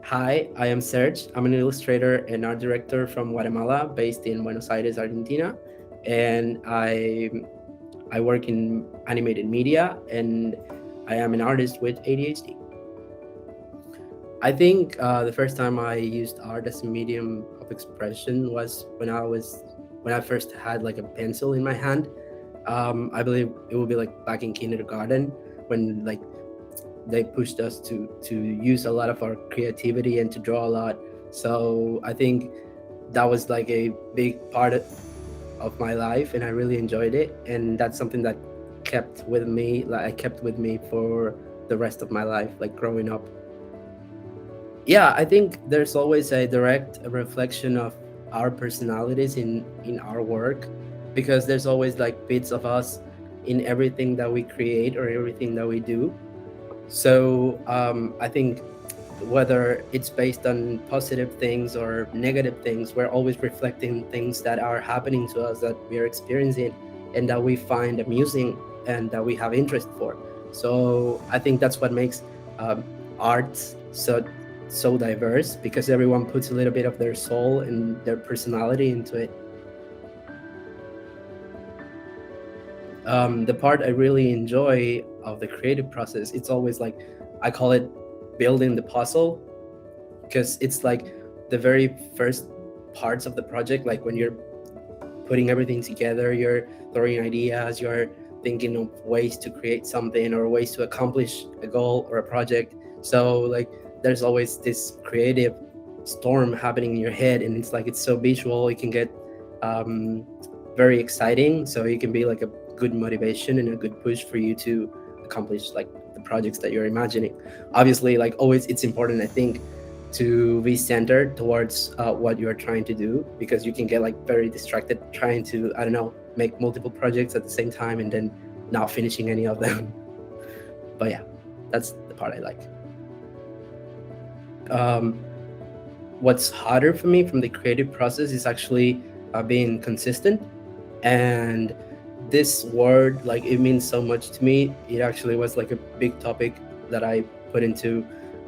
Hi, I am Serge. I'm an illustrator and art director from Guatemala, based in Buenos Aires, Argentina, and I work in animated media, and I am an artist with ADHD. I think the first time I used art as a medium of expression was when I first had like a pencil in my hand. I believe it would be like back in kindergarten when like they pushed us to use a lot of our creativity and to draw a lot. So I think that was like a big part of my life, and I really enjoyed it. And that's something that kept with me. Like I kept with me for the rest of my life, like growing up. Yeah, I think there's always a direct reflection of our personalities in our work, because there's always like bits of us in everything that we create or everything that we do. So I think whether it's based on positive things or negative things, we're always reflecting things that are happening to us, that we are experiencing, and that we find amusing and that we have interest for. So I think that's what makes art so diverse, because everyone puts a little bit of their soul and their personality into it. The part I really enjoy of the creative process, it's always like, I call it building the puzzle, because it's like the very first parts of the project, like when you're putting everything together, you're throwing ideas, you're thinking of ways to create something or ways to accomplish a goal or a project. So like there's always this creative storm happening in your head, and it's like it's so visual, it can get um, very exciting, so it can be like a good motivation and a good push for you to accomplish like the projects that you're imagining. Obviously, like always, it's important, I think, to be centered towards what you're trying to do, because you can get like very distracted trying to, I don't know, make multiple projects at the same time and then not finishing any of them. But yeah, that's the part I like. um, what's harder for me from the creative process is actually being consistent. And this word, like, it means so much to me. It actually was like a big topic that I put into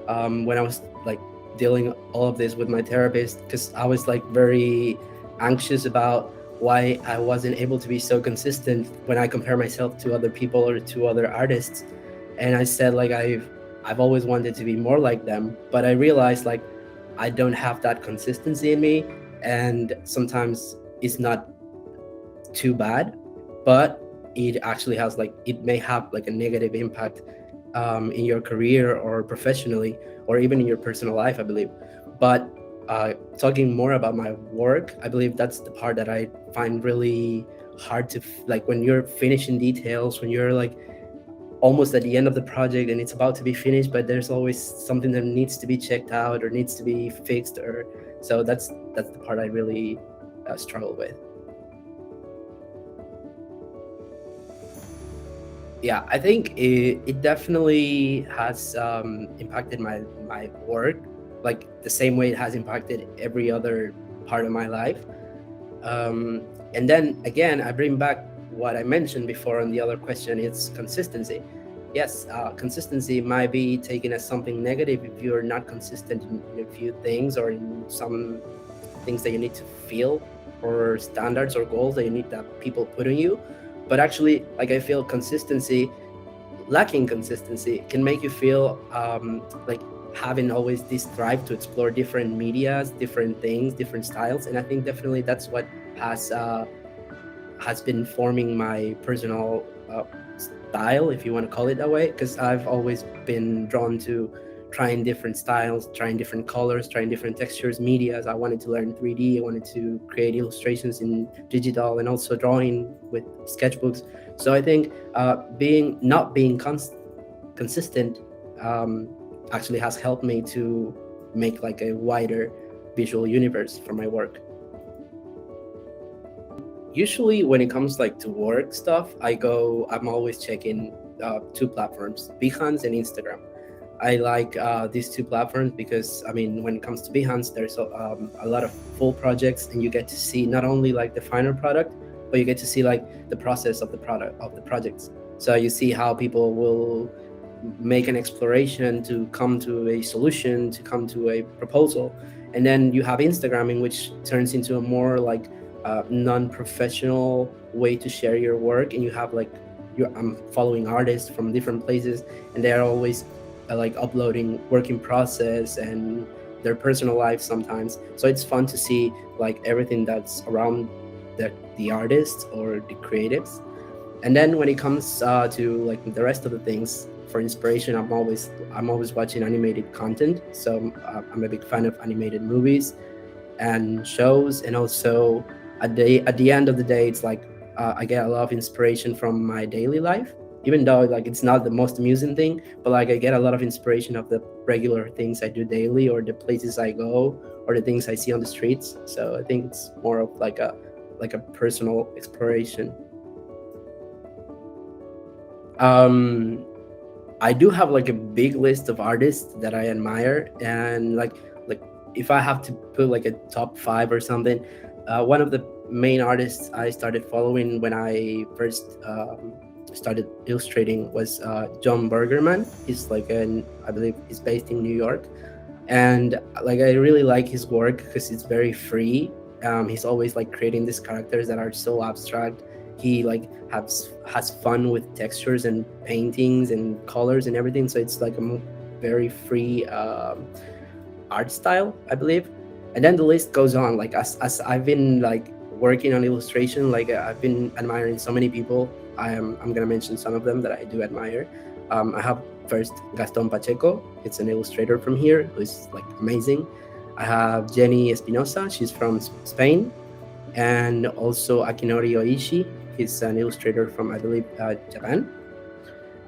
when I was like dealing all of this with my therapist, because I was like very anxious about why I wasn't able to be so consistent when I compare myself to other people or to other artists. And I said like I've always wanted to be more like them, but I realized like I don't have that consistency in me, and sometimes it's not too bad, but it actually has like, it may have like a negative impact in your career or professionally, or even in your personal life, I believe. But talking more about my work, I believe that's the part that I find really hard to like, when you're finishing details, when you're like almost at the end of the project and it's about to be finished, but there's always something that needs to be checked out or needs to be fixed, or so that's the part I really struggle with. Yeah, I think it definitely has impacted my work, like the same way it has impacted every other part of my life. And then again, I bring back what I mentioned before on the other question. It's consistency. Yes, consistency might be taken as something negative if you're not consistent in a few things, or in some things that you need to feel, or standards or goals that you need that people put on you. But actually, like, I feel consistency, lacking consistency, can make you feel like having always this drive to explore different medias, different things, different styles. And I think definitely that's what has has been forming my personal style, if you want to call it that way, because I've always been drawn to trying different styles, trying different colors, trying different textures, medias. I wanted to learn 3D. I wanted to create illustrations in digital, and also drawing with sketchbooks. So I think being not being consistent actually has helped me to make like a wider visual universe for my work. Usually when it comes like to work stuff, I'm always checking two platforms, Behance and Instagram. I like these two platforms because, I mean, when it comes to Behance, there's a lot of full projects, and you get to see not only like the final product, but you get to see like the process of the product of the projects. So you see how people will make an exploration to come to a solution, to come to a proposal. And then you have Instagram, in which turns into a more like non-professional way to share your work. And you have like I'm following artists from different places, and they are always like uploading work in process and their personal life sometimes. So it's fun to see like everything that's around the artists or the creatives. And then when it comes to like the rest of the things for inspiration, I'm always watching animated content. So I'm a big fan of animated movies and shows. And also at the end of the day, it's like I get a lot of inspiration from my daily life, even though like it's not the most amusing thing, but like I get a lot of inspiration of the regular things I do daily, or the places I go, or the things I see on the streets. So I think it's more of like a personal exploration. I do have like a big list of artists that I admire, and like if I have to put like a top 5 or something, one of the main artists I started following when I first started illustrating was John Bergerman. He's like I believe he's based in New York, and like I really like his work because it's very free. He's always like creating these characters that are so abstract. He like has fun with textures and paintings and colors and everything. So it's like a very free art style, I believe. And then the list goes on. Like as I've been like working on illustration, like I've been admiring so many people. I'm gonna mention some of them that I do admire. I have first Gaston Pacheco. It's an illustrator from here who's like amazing. I have Jenny Espinosa. She's from Spain. And also Akinori Oishi. He's an illustrator from, I believe, Japan.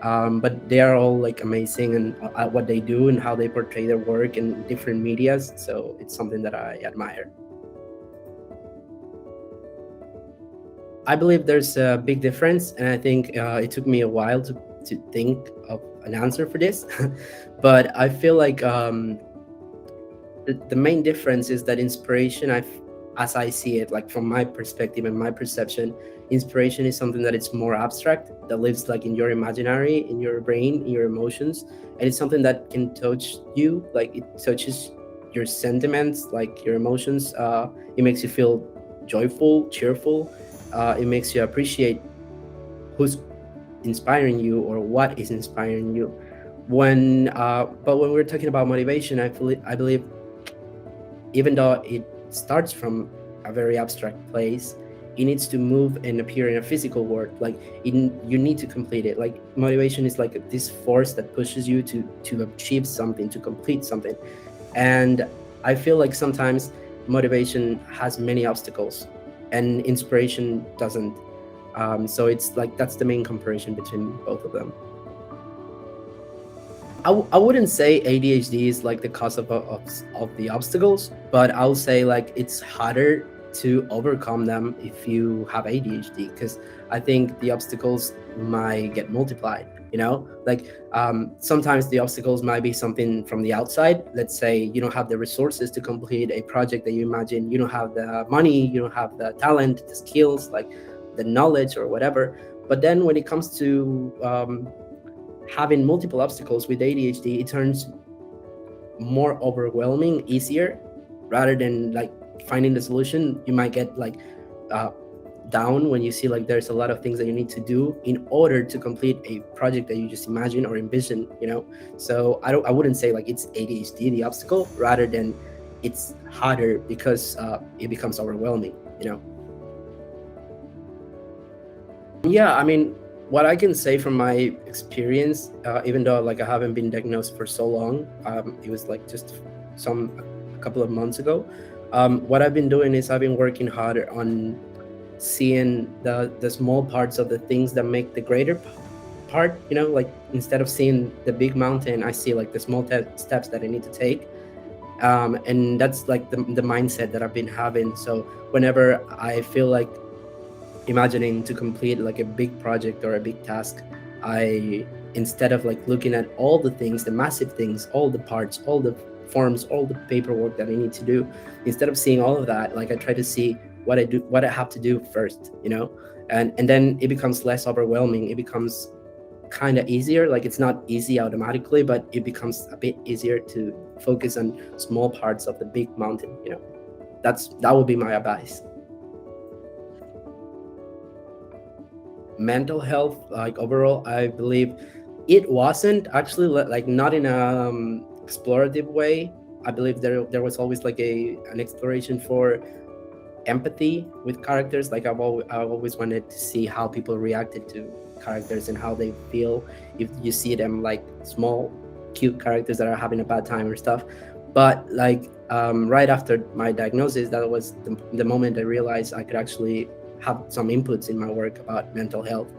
But they are all like amazing, and what they do and how they portray their work in different medias. So it's something that I admire. I believe there's a big difference, and I think it took me a while to think of an answer for this. But I feel like the main difference is that inspiration, as I see it, like from my perspective and my perception, inspiration is something that it's more abstract, that lives like in your imaginary, in your brain, in your emotions, and it's something that can touch you. Like it touches your sentiments, like your emotions. It makes you feel joyful, cheerful. It makes you appreciate who's inspiring you or what is inspiring you. But when we're talking about motivation, I believe, even though it starts from a very abstract place, it needs to move and appear in a physical world. Like you need to complete it. Like motivation is like this force that pushes you to achieve something, to complete something. And I feel like sometimes motivation has many obstacles and inspiration doesn't. So it's like that's the main comparison between both of them. I wouldn't say ADHD is like the cause of the obstacles, but I'll say like it's harder to overcome them if you have ADHD, because I think the obstacles might get multiplied. Like sometimes the obstacles might be something from the outside. Let's say you don't have the resources to complete a project that you imagine. You don't have the money, you don't have the talent, the skills, like the knowledge or whatever. But then when it comes to having multiple obstacles with ADHD, it turns more overwhelming, easier, rather than like finding the solution. You might get like down when you see like there's a lot of things that you need to do in order to complete a project that you just imagine or envision. So I wouldn't say like it's ADHD the obstacle, rather than it's harder because it becomes overwhelming. Yeah, I mean, what I can say from my experience, even though like I haven't been diagnosed for so long, it was like just a couple of months ago. What I've been doing is I've been working harder on seeing the small parts of the things that make the greater part. Like instead of seeing the big mountain, I see like the small steps that I need to take. And that's like the mindset that I've been having. So whenever I feel like imagining to complete like a big project or a big task, instead of like looking at all the things, the massive things, all the parts, all the forms, all the paperwork that I need to do, instead of seeing all of that, like I try to see what I have to do first. And then it becomes less overwhelming. It becomes kind of easier. Like it's not easy automatically, but it becomes a bit easier to focus on small parts of the big mountain. That would be my advice. Mental health, like overall, I believe it wasn't actually like not in a explorative way. I believe there was always like an exploration for empathy with characters. Like I've always wanted to see how people reacted to characters and how they feel if you see them like small cute characters that are having a bad time or stuff. But like right after my diagnosis, that was the moment I realized I could actually have some inputs in my work about mental health,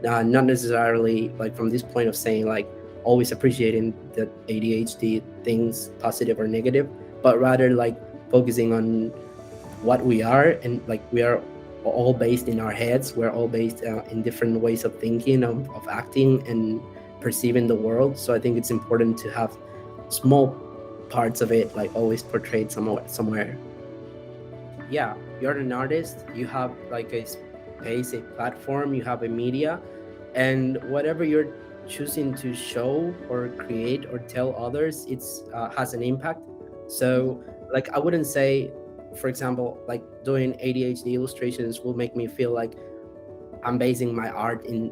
not necessarily like from this point of saying like always appreciating the ADHD things, positive or negative, but rather like focusing on what we are, and like we are all based in our heads. We're all based in different ways of thinking, of acting and perceiving the world. So I think it's important to have small parts of it like always portrayed somewhere. Yeah, you're an artist, you have like a space, a platform, you have a media, and whatever you're choosing to show or create or tell others, it's has an impact. So like I wouldn't say, for example, like doing ADHD illustrations will make me feel like I'm basing my art in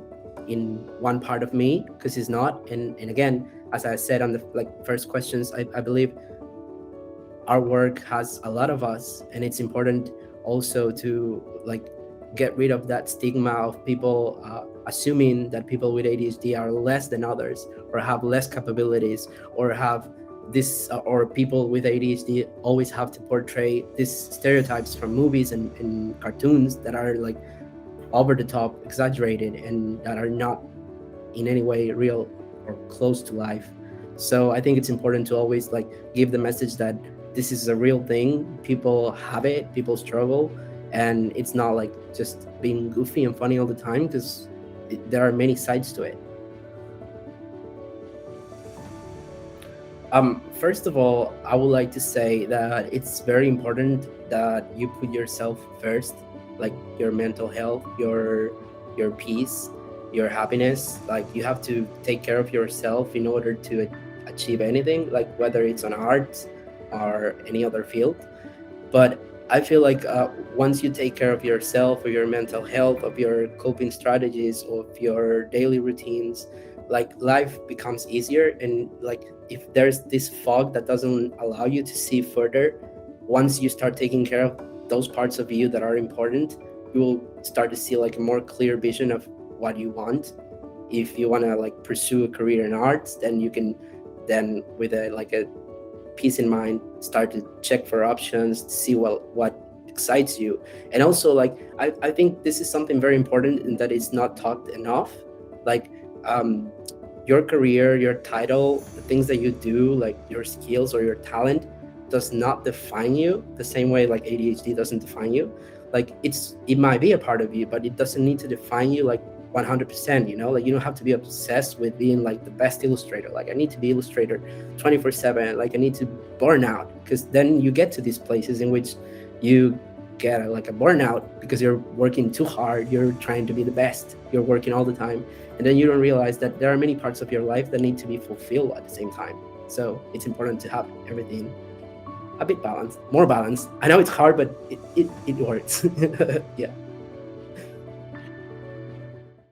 one part of me, because it's not. And again, as I said on the like first questions, I believe our work has a lot of us, and it's important also to like get rid of that stigma of people assuming that people with ADHD are less than others or have less capabilities or have this or people with ADHD always have to portray these stereotypes from movies and cartoons that are like over the top, exaggerated, and that are not in any way real or close to life. So I think it's important to always like give the message that this is a real thing. People have it, people struggle, and it's not like just being goofy and funny all the time, because there are many sides to it. First of all, I would like to say that it's very important that you put yourself first, like your mental health, your peace, your happiness. Like you have to take care of yourself in order to achieve anything, like whether it's on art or any other field. But I feel like once you take care of yourself or your mental health, of your coping strategies, of your daily routines, like life becomes easier. And like if there's this fog that doesn't allow you to see further, once you start taking care of those parts of you that are important, you will start to see like a more clear vision of what you want. If you want to like pursue a career in arts, then you can then with a peace in mind start to check for options to see what excites you. And also like I think this is something very important and that is not talked enough. Like your career, your title, the things that you do, like your skills or your talent does not define you the same way like ADHD doesn't define you. Like it might be a part of you, but it doesn't need to define you like 100%, like you don't have to be obsessed with being like the best illustrator. Like I need to be illustrator 24/7. Like I need to burn out, because then you get to these places in which you get like a burnout because you're working too hard, you're trying to be the best, you're working all the time, and then you don't realize that there are many parts of your life that need to be fulfilled at the same time. So it's important to have everything a bit balanced, more balanced. I know it's hard, but it works. Yeah.